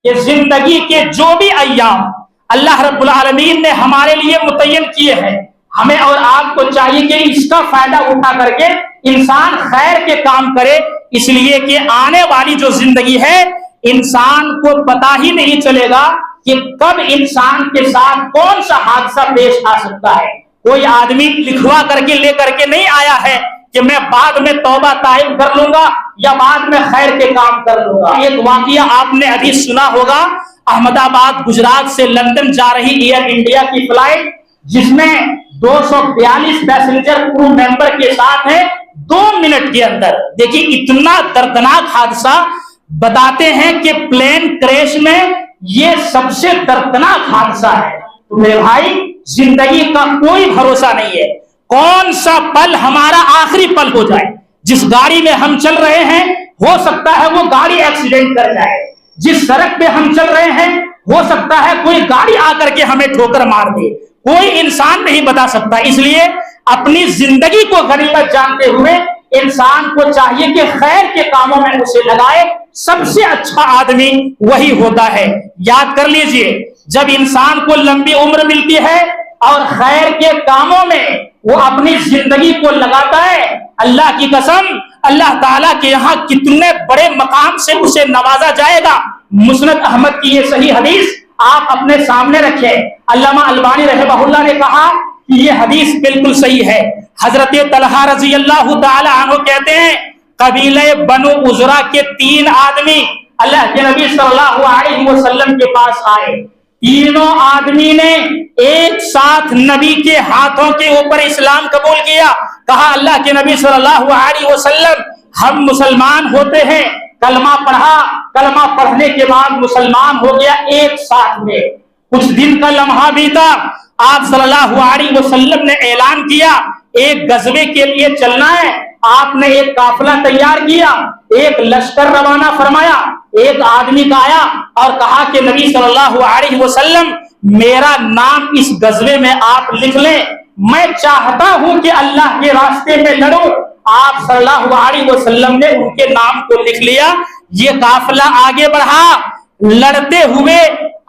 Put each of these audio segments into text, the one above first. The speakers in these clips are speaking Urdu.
کہ زندگی کے جو بھی ایام اللہ رب العالمین نے ہمارے لیے متعین کیے ہیں، ہمیں اور آپ کو چاہیے کہ اس کا فائدہ اٹھا کر کے انسان خیر کے کام کرے، اس لیے کہ آنے والی جو زندگی ہے انسان کو پتہ ہی نہیں چلے گا کہ کب انسان کے ساتھ کون سا حادثہ پیش آ سکتا ہے۔ کوئی آدمی لکھوا کر کے لے کر کے نہیں آیا ہے کہ میں بعد میں توبہ طائب کر لوں گا یا بعد میں خیر کے کام کر لوں گا۔ ایک واقعہ آپ نے ابھی سنا ہوگا، احمد آباد گجرات سے لندن جا رہی ایئر انڈیا کی فلائٹ، جس میں 242 پیسنجر کرو ممبر کے ساتھ ہیں، 2 منٹ کے اندر دیکھیے اتنا دردناک حادثہ۔ بتاتے ہیں کہ پلین کریش میں یہ سب سے دردناک حادثہ ہے۔ تو میرے بھائی زندگی کا کوئی بھروسہ نہیں ہے، کون سا پل ہمارا آخری پل ہو جائے۔ جس گاڑی میں ہم چل رہے ہیں ہو سکتا ہے وہ گاڑی ایکسیڈنٹ کر جائے، جس سڑک پہ ہم چل رہے ہیں ہو سکتا ہے کوئی گاڑی آ کر کے ہمیں ٹھوکر مار دے، کوئی انسان نہیں بتا سکتا۔ اس لیے اپنی زندگی کو غنیمت جانتے ہوئے انسان کو چاہیے کہ خیر کے کاموں میں اسے لگائے۔ سب سے اچھا آدمی وہی ہوتا ہے۔ یاد کر لیجئے، جب انسان کو لمبی عمر ملتی ہے اور خیر کے کاموں میں وہ اپنی زندگی کو لگاتا ہے، اللہ کی قسم اللہ تعالیٰ کے یہاں کتنے بڑے مقام سے اسے نوازا جائے گا۔ مسند احمد کی یہ صحیح حدیث آپ اپنے سامنے رکھیں۔ علامہ البانی رحمہ اللہ نے کہا کہ یہ حدیث بالکل صحیح ہے۔ حضرت طلحہ رضی اللہ تعالی عنہ کہتے ہیں قبیلہ بنو عذرا کے 3 آدمی اللہ کے نبی صلی اللہ علیہ وسلم کے پاس آئے۔ تینوں آدمی نے ایک ساتھ نبی کے ہاتھوں کے اوپر اسلام قبول کیا۔ کہا اللہ کے نبی صلی اللہ علیہ وسلم ہم مسلمان ہوتے ہیں، کلمہ پڑھا، کلمہ پڑھنے کے بعد مسلمان ہو گیا ایک ساتھ میں۔ کچھ دن کا لمحہ بیتا، آپ صلی اللہ علیہ وسلم نے اعلان کیا ایک غزوے کے لیے چلنا ہے۔ آپ نے ایک قافلہ تیار کیا، ایک لشکر روانہ فرمایا۔ ایک آدمی کا آیا اور کہا کہ نبی صلی اللہ علیہ وسلم میرا نام اس غزوے میں آپ لکھ لیں، میں چاہتا ہوں کہ اللہ کے راستے میں لڑوں۔ آپ صلی اللہ علیہ وسلم نے ان کے نام کو لکھ لیا۔ یہ قافلہ آگے بڑھا، لڑتے ہوئے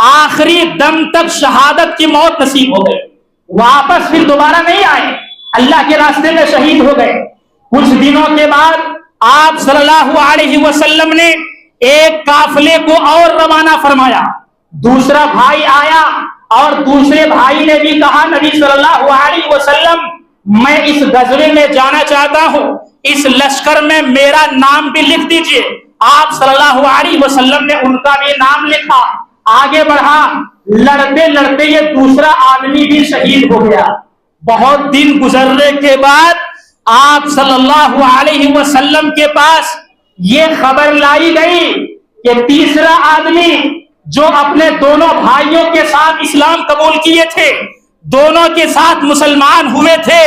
آخری دم تک شہادت کی موت نصیب ہو گئی، واپس پھر دوبارہ نہیں آئے، اللہ کے راستے میں شہید ہو گئے۔ کچھ دنوں کے بعد آپ صلی اللہ علیہ وسلم نے ایک قافلے کو اور روانہ فرمایا۔ دوسرا بھائی آیا اور دوسرے بھائی نے بھی کہا نبی صلی اللہ علیہ وسلم میں اس غزوے میں جانا چاہتا ہوں، اس لشکر میں میرا نام بھی لکھ دیجئے۔ آپ صلی اللہ علیہ وسلم نے ان کا بھی نام لکھا، آگے بڑھا، لڑتے لڑتے یہ دوسرا آدمی بھی شہید ہو گیا۔ بہت دن گزرنے کے بعد آپ صلی اللہ علیہ وسلم کے پاس یہ خبر لائی گئی کہ تیسرا آدمی جو اپنے دونوں بھائیوں کے ساتھ اسلام قبول کیے تھے، دونوں کے ساتھ مسلمان ہوئے تھے،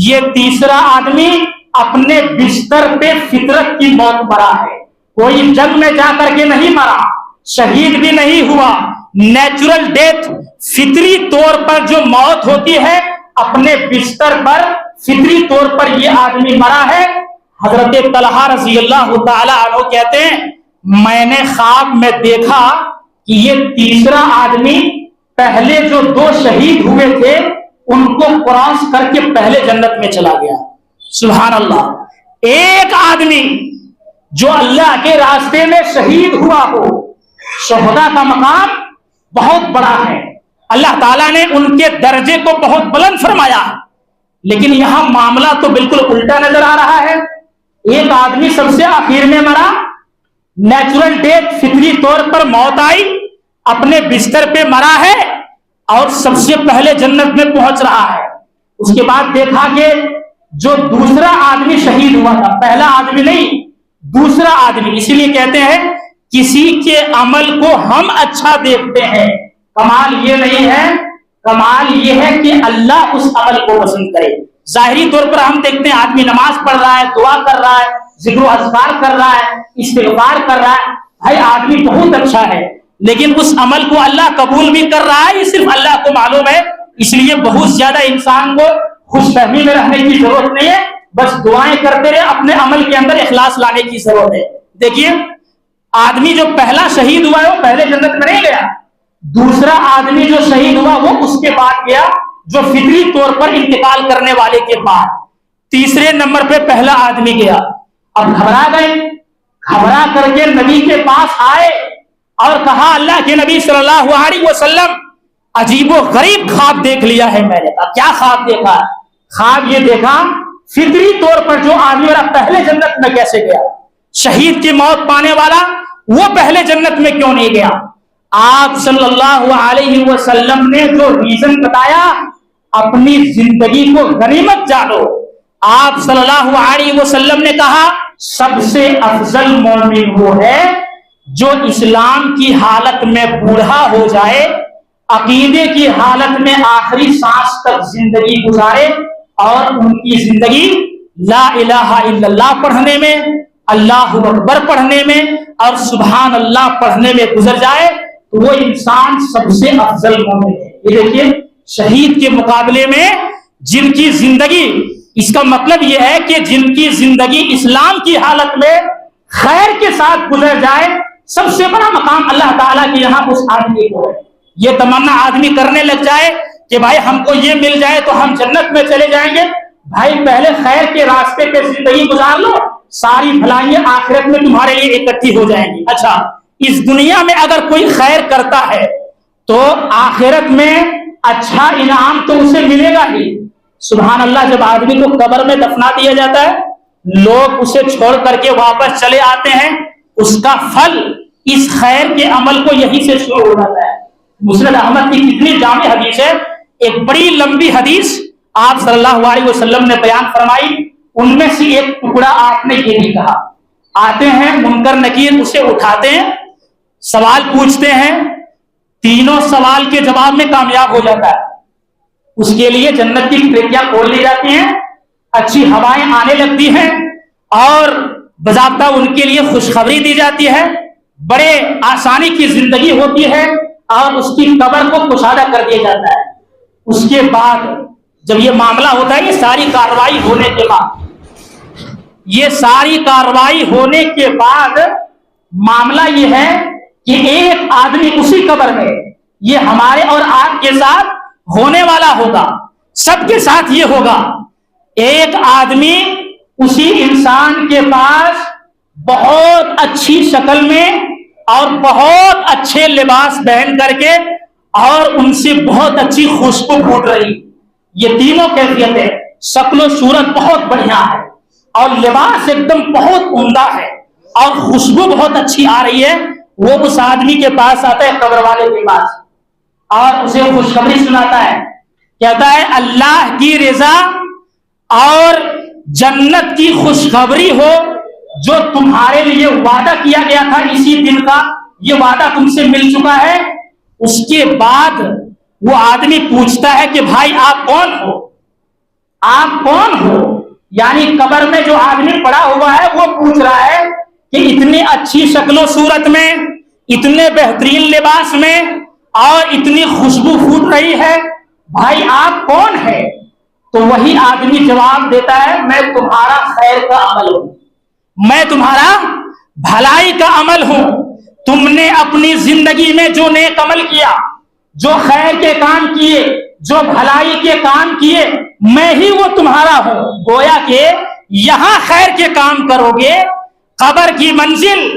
یہ تیسرا آدمی اپنے بستر پہ فطرت کی موت مرا ہے۔ کوئی جنگ میں جا کر کے نہیں مرا، شہید بھی نہیں ہوا، نیچرل ڈیتھ، فطری طور پر جو موت ہوتی ہے اپنے بستر پر فطری طور پر یہ آدمی مرا ہے۔ حضرت طلحہ رضی اللہ تعالی عنہ کہتے ہیں میں نے خواب میں دیکھا کہ یہ تیسرا آدمی پہلے جو 2 شہید ہوئے تھے ان کو کراس کر کے پہلے جنت میں چلا گیا۔ سبحان اللہ، ایک آدمی جو اللہ کے راستے میں شہید ہوا ہو، شہداء کا مقام بہت بڑا ہے، اللہ تعالیٰ نے ان کے درجے کو بہت بلند فرمایا، لیکن یہاں معاملہ تو بالکل الٹا نظر آ رہا ہے۔ ایک آدمی سب سے آخر میں مرا، نیچرل ڈیتھ، فطری طور پر موت آئی، اپنے بستر پہ مرا ہے اور سب سے پہلے جنت میں پہنچ رہا ہے۔ اس کے بعد دیکھا کہ جو دوسرا آدمی شہید ہوا تھا، پہلا آدمی نہیں، دوسرا آدمی، اسی لیے کہتے ہیں کسی کے عمل کو ہم اچھا دیکھتے ہیں، کمال یہ نہیں ہے، کمال یہ ہے کہ اللہ اس عمل کو پسند کرے۔ ظاہری طور پر ہم دیکھتے ہیں آدمی نماز پڑھ رہا ہے، دعا کر رہا ہے، ذکر و اذکار کر رہا ہے، استغفار کر رہا ہے، بھائی آدمی بہت اچھا ہے، لیکن اس عمل کو اللہ قبول بھی کر رہا ہے یہ صرف اللہ کو معلوم ہے۔ اس لیے بہت زیادہ انسان کو خوش فہمی میں رہنے کی ضرورت نہیں ہے، بس دعائیں کرتے رہے، اپنے عمل کے اندر اخلاص لانے کی ضرورت ہے۔ دیکھیے آدمی جو پہلا شہید ہوا ہے وہ پہلے جنت میں نہیں گیا، دوسرا آدمی جو شہید ہوا وہ اس کے بعد گیا، جو فطری طور پر انتقال کرنے والے کے بعد۔ تیسرے نمبر پہ پہلا آدمی گیا۔ اب گھبرا گئے، گھبرا کر کے نبی کے پاس آئے اور کہا اللہ کے نبی صلی اللہ علیہ وسلم عجیب و غریب خواب دیکھ لیا ہے میں نے۔ کیا خواب دیکھا؟ خواب یہ دیکھا فطری طور پر جو آدمی والا پہلے جنت میں کیسے گیا، شہید کی موت پانے والا وہ پہلے جنت میں کیوں نہیں گیا؟ آپ صلی اللہ علیہ وسلم نے جو ریزن بتایا، اپنی زندگی کو غنیمت جانو۔ آپ صلی اللہ علیہ وسلم نے کہا سب سے افضل مومن وہ ہے جو اسلام کی حالت میں بوڑھا ہو جائے، عقیدے کی حالت میں آخری سانس تک زندگی گزارے، اور ان کی زندگی لا الہ الا اللہ پڑھنے میں، اللہ اکبر پڑھنے میں اور سبحان اللہ پڑھنے میں گزر جائے، تو وہ انسان سب سے افضل مومن ہے۔ یہ دیکھیے شہید کے مقابلے میں جن کی زندگی، اس کا مطلب یہ ہے کہ جن کی زندگی اسلام کی حالت میں خیر کے ساتھ گزر جائے، سب سے بڑا مقام اللہ تعالیٰ کے یہاں اس آدمی کو ہے۔ یہ تمنا آدمی کرنے لگ جائے کہ بھائی ہم کو یہ مل جائے تو ہم جنت میں چلے جائیں گے، بھائی پہلے خیر کے راستے پہ زندگی گزار لو، ساری بھلائیاں آخرت میں تمہارے لیے اکٹھی ہو جائیں گی۔ اچھا، اس دنیا میں اگر کوئی خیر کرتا ہے تو آخرت میں اچھا انعام تو اسے ملے گا ہی۔ سبحان اللہ، جب آدمی کو قبر میں دفنا دیا جاتا ہے، لوگ اسے چھوڑ کر کے واپس چلے آتے ہیں، اس کا پھل اس خیر کے عمل کو یہی سے شروع ہو جاتا ہے۔ مسند احمد کی کتنی جامع حدیث ہے، ایک بڑی لمبی حدیث آپ صلی اللہ علیہ وسلم نے بیان فرمائی، ان میں سے ایک ٹکڑا آپ نے یہ بھی کہا۔ آتے ہیں منکر نکیر، اسے اٹھاتے ہیں، سوال پوچھتے ہیں، تینوں سوال کے جواب میں کامیاب ہو جاتا ہے، اس کے لیے جنت کی کھڑکیاں کھول لی جاتی ہیں، اچھی ہوائیں آنے لگتی ہیں، اور باضابطہ ان کے لیے خوشخبری دی جاتی ہے، بڑے آسانی کی زندگی ہوتی ہے، اور اس کی قبر کو کشادہ کر دیا جاتا ہے۔ اس کے بعد جب یہ معاملہ ہوتا ہے، یہ ساری کارروائی ہونے کے بعد، یہ ساری کارروائی ہونے کے بعد معاملہ یہ ہے کہ ایک آدمی اسی قبر میں، یہ ہمارے اور آپ کے ساتھ ہونے والا ہوگا، سب کے ساتھ یہ ہوگا، ایک آدمی اسی انسان کے پاس بہت اچھی شکل میں اور بہت اچھے لباس پہن کر کے اور ان سے بہت اچھی خوشبو پھوٹ رہی، یہ تینوں کیفیتیں، شکل و صورت بہت بڑھیا ہے اور لباس ایک دم بہت عمدہ ہے اور خوشبو بہت اچھی آ رہی ہے، وہ اس آدمی کے پاس آتا ہے، قبر والے کے پاس، اور اسے خوشخبری سناتا ہے، کہتا ہے اللہ کی رضا اور جنت کی خوشخبری ہو، جو تمہارے لیے وعدہ کیا گیا تھا اسی دن کا، یہ وعدہ تم سے مل چکا ہے۔ اس کے بعد وہ آدمی پوچھتا ہے کہ بھائی آپ کون ہو؟ آپ کون ہو؟ یعنی قبر میں جو آدمی پڑا ہوا ہے وہ پوچھ رہا ہے کہ اتنی اچھی شکل و صورت میں، اتنے بہترین لباس میں اور اتنی خوشبو پھوٹ رہی ہے، بھائی آپ کون ہے؟ تو وہی آدمی جواب دیتا ہے میں تمہارا خیر کا عمل ہوں، میں تمہارا بھلائی کا عمل ہوں، تم نے اپنی زندگی میں جو نیک عمل کیا، جو خیر کے کام کیے، جو بھلائی کے کام کیے، میں ہی وہ تمہارا ہوں۔ گویا کہ یہاں خیر کے کام کرو گے، قبر کی منزل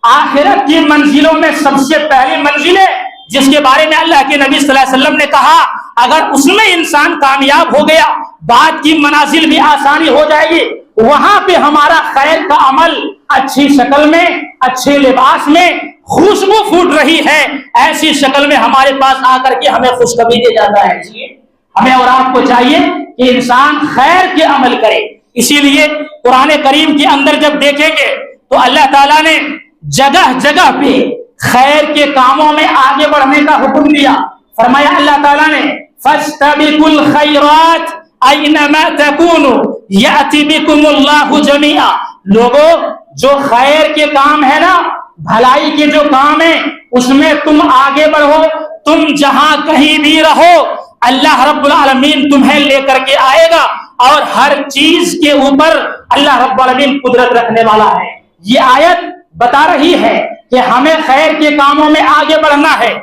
آخرت کی منزلوں میں سب سے پہلی منزل ہے، جس کے بارے میں اللہ کے نبی صلی اللہ علیہ وسلم نے کہا اگر اس میں انسان کامیاب ہو گیا، بعد کی منازل بھی آسانی ہو جائے گی، وہاں پہ ہمارا خیر کا عمل اچھی شکل میں، اچھے لباس میں، خوشبو پھوٹ رہی ہے، ایسی شکل میں ہمارے پاس آ کر کے ہمیں خوشخبری دے جاتا ہے۔ اس لیے ہمیں اور آپ کو چاہیے کہ انسان خیر کے عمل کرے۔ اسی لیے قرآن کریم کے اندر جب دیکھیں گے تو اللہ تعالیٰ نے جگہ جگہ پہ خیر کے کاموں میں آگے بڑھنے کا حکم دیا۔ فرمایا اللہ تعالیٰ نے فَاسْتَبِقُوا الْخَيْرَاتِ أَيْنَمَا تَكُونُوا يَأْتِ بِكُمُ اللَّهُ جَمِيعًا۔ لوگوں، جو خیر کے کام ہے نا، بھلائی کے جو کام ہے، اس میں تم آگے بڑھو، تم جہاں کہیں بھی رہو، اللہ رب العالمین تمہیں لے کر کے آئے گا، اور ہر چیز کے اوپر اللہ رب العالمین قدرت رکھنے والا ہے۔ یہ آیت بتا رہی ہے کہ ہمیں خیر کے کاموں میں آگے بڑھنا ہے،